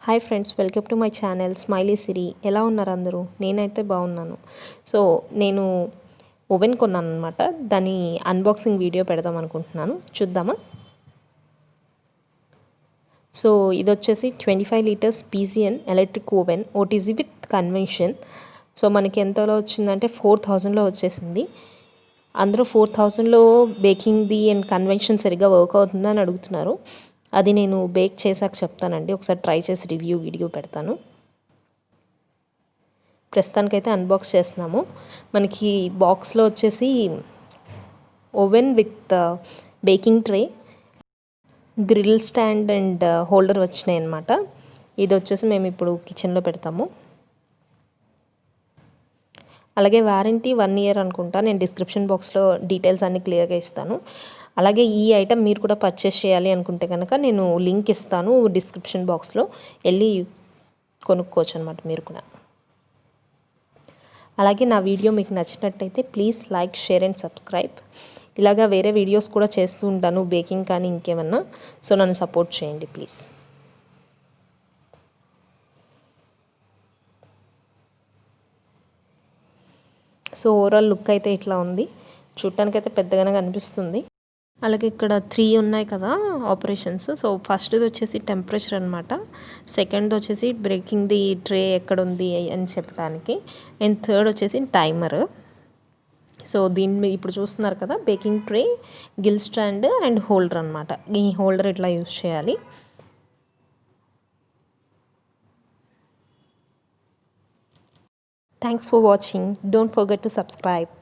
Hi friends, welcome to my channel smiley Siri. ఎలా ఉన్నారు అందరూ? నేనైతే బాగున్నాను. సో నేను ఓవెన్ కొన్నాను అనమాట. దాని అన్బాక్సింగ్ వీడియో పెడదాం అనుకుంటున్నాను. చూద్దామా? సో ఇది వచ్చేసి 25 litres pigeon electric oven OTG with convention. So మనకి ఎంతలో వచ్చిందంటే 4000లో వచ్చేసింది. అందరూ 4000లో బేకింగ్ది అండ్ కన్వెన్షన్ సరిగ్గా వర్క్ అవుతుందని అడుగుతున్నారు. అది నేను బేక్ చేశాక చెప్తానండి. ఒకసారి ట్రై చేసి రివ్యూ వీడియో పెడతాను. ప్రస్తుతానికైతే అన్బాక్స్ చేస్తున్నాము. మనకి బాక్స్లో వచ్చేసి oven with baking tray, grill stand and holder వచ్చినాయి అన్నమాట. ఇది వచ్చేసి మేము ఇప్పుడు కిచెన్లో పెడతాము. అలాగే వారంటీ 1 year అనుకుంటా. నేను డిస్క్రిప్షన్ బాక్స్లో డీటెయిల్స్ అన్నీ క్లియర్గా ఇస్తాను. అలాగే ఈ ఐటమ్ మీరు కూడా పర్చేస్ చేయాలి అనుకుంటే కనుక నేను లింక్ ఇస్తాను డిస్క్రిప్షన్ బాక్స్లో, వెళ్ళి కొనుక్కోవచ్చు అనమాట మీరు కూడా. అలాగే నా వీడియో మీకు నచ్చినట్టయితే please like, share and subscribe. ఇలాగా వేరే వీడియోస్ కూడా చేస్తూ ఉంటాను, బేకింగ్ కానీ ఇంకేమన్నా. సో నన్ను సపోర్ట్ చేయండి ప్లీజ్. సో ఓవరాల్ లుక్ అయితే ఇట్లా ఉంది. చూడటానికైతే పెద్దగానే కనిపిస్తుంది. అలాగే ఇక్కడ 3 ఉన్నాయి కదా ఆపరేషన్స్. సో ఫస్ట్ది వచ్చేసి టెంపరేచర్ అనమాట. సెకండ్ వచ్చేసి బ్రేకింగ్ ది ట్రే ఎక్కడ ఉంది అని చెప్పడానికి. అండ్ థర్డ్ వచ్చేసి టైమర్. సో దీన్ని ఇప్పుడు చూస్తున్నారు కదా, baking tray, Gill stand and holder అనమాట. ఈ హోల్డర్ ఇట్లా యూస్ చేయాలి. Thanks for watching. Don't forget to subscribe.